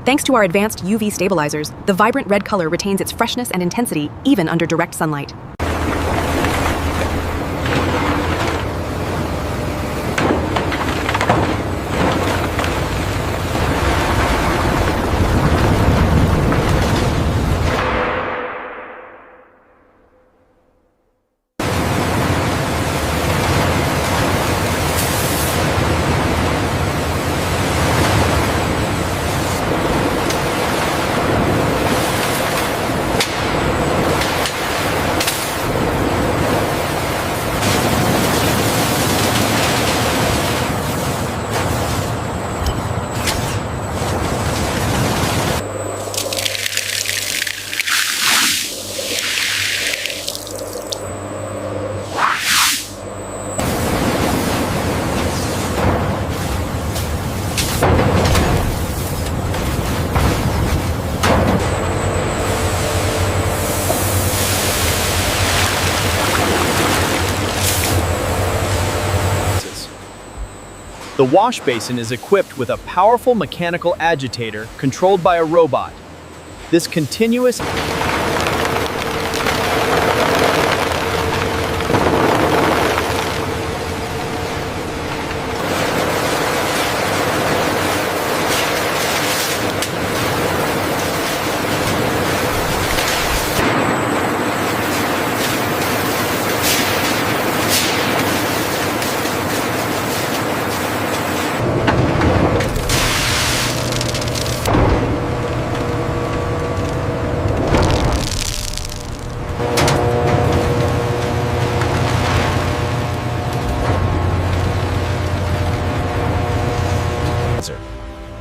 Thanks to our advanced UV stabilizers, the vibrant red color retains its freshness and intensity even under direct sunlight. The wash basin is equipped with a powerful mechanical agitator controlled by a robot. This continuous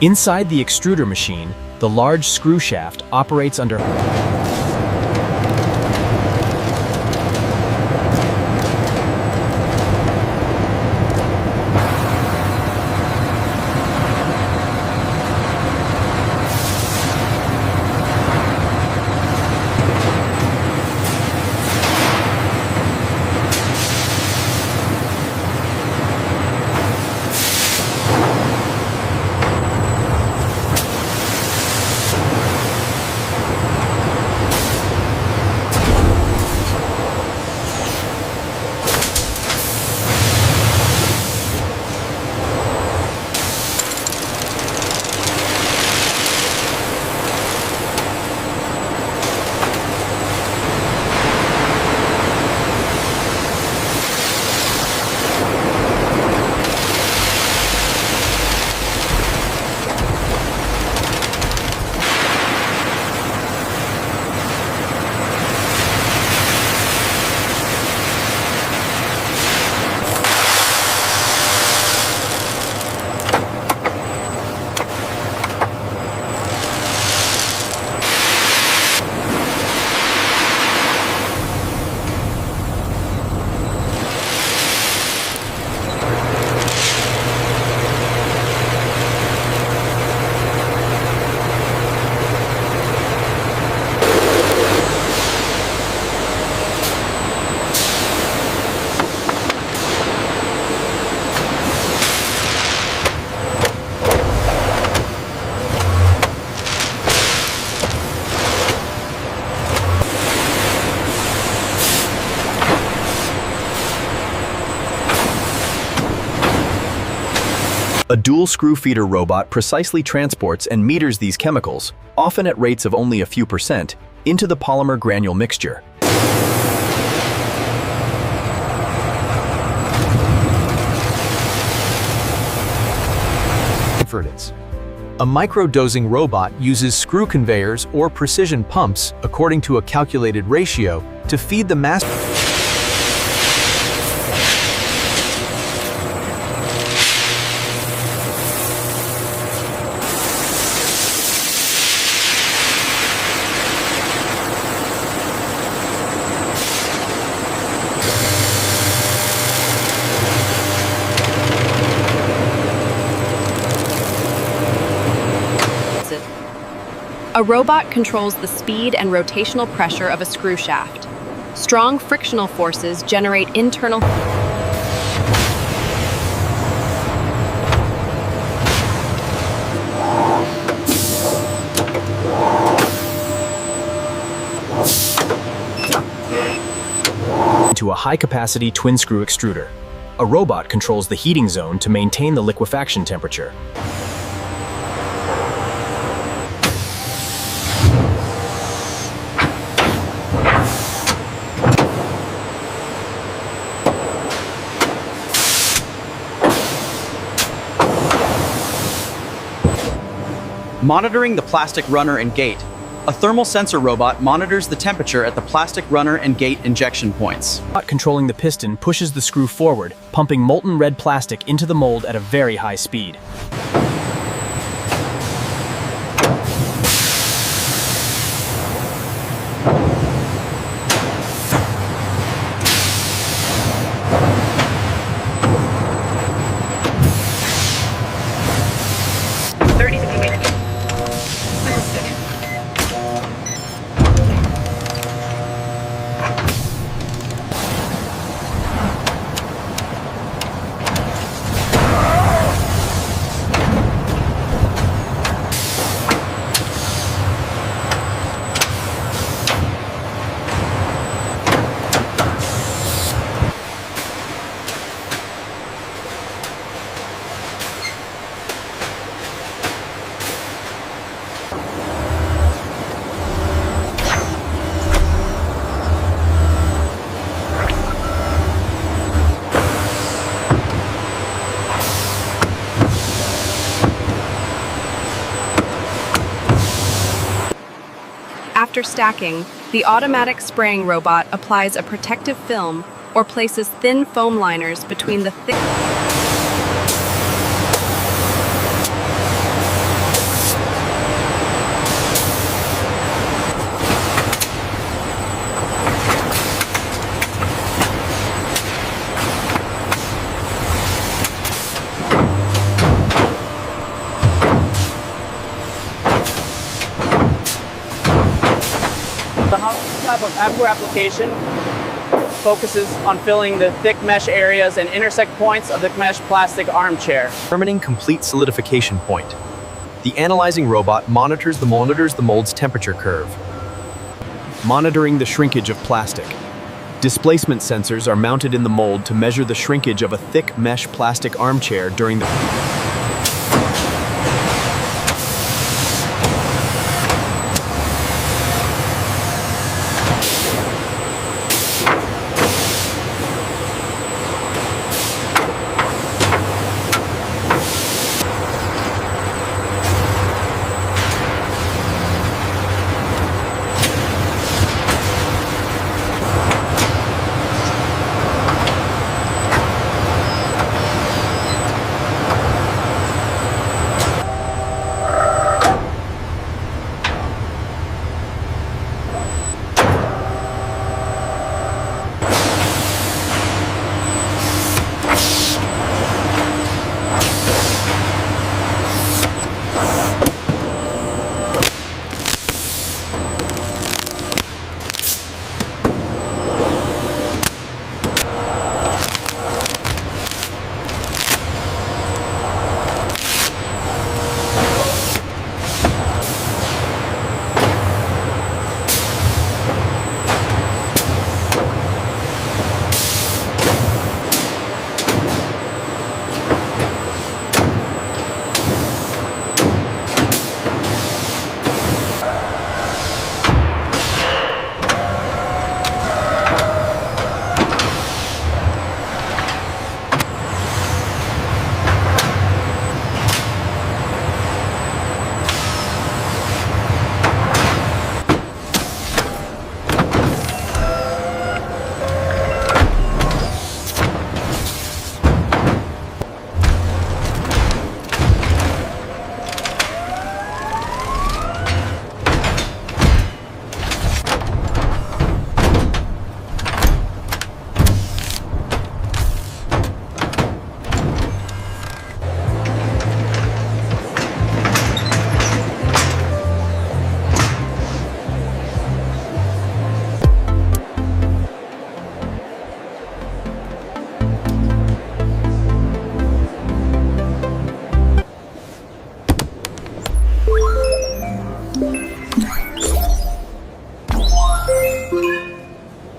Inside the extruder machine, the large screw shaft operates under A dual screw feeder robot precisely transports and meters these chemicals, often at rates of only a few %, into the polymer granule mixture. A micro-dosing robot uses screw conveyors or precision pumps, according to a calculated ratio, to feed the mass. A robot controls the speed and rotational pressure of a screw shaft. Strong frictional forces generate internal into a high-capacity twin-screw extruder. A robot controls the heating zone to maintain the liquefaction temperature. Monitoring the plastic runner and gate. A thermal sensor robot monitors the temperature at the plastic runner and gate injection points. The robot controlling the piston pushes the screw forward, pumping molten red plastic into the mold at a very high speed. After stacking, the automatic spraying robot applies a protective film or places thin foam liners between the thick The Hollow type of Avcor application focuses on filling the thick mesh areas and intersect points of the mesh plastic armchair. Determining complete solidification point. The analyzing robot monitors the mold's temperature curve. Monitoring the shrinkage of plastic. Displacement sensors are mounted in the mold to measure the shrinkage of a thick mesh plastic armchair during the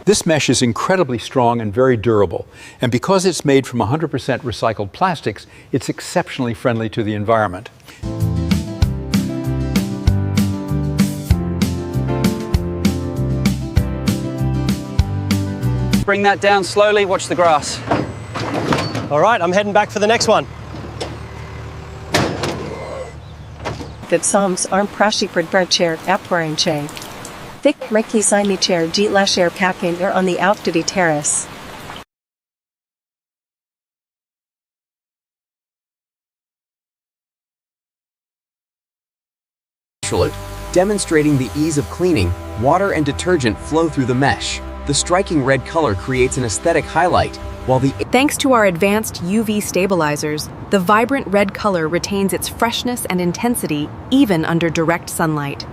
This mesh is incredibly strong and very durable, and because it's made from 100% recycled plastics, it's exceptionally friendly to the environment. Bring that down slowly, watch the grass. All right, I'm heading back for the next one. Det som armprashy chair apparenche. Thick Reiki signy chair Jeet lasher packing on the outdoor terrace. Demonstrating the ease of cleaning, water and detergent flow through the mesh. The striking red color creates an aesthetic highlight, while the Thanks to our advanced UV stabilizers, the vibrant red color retains its freshness and intensity even under direct sunlight.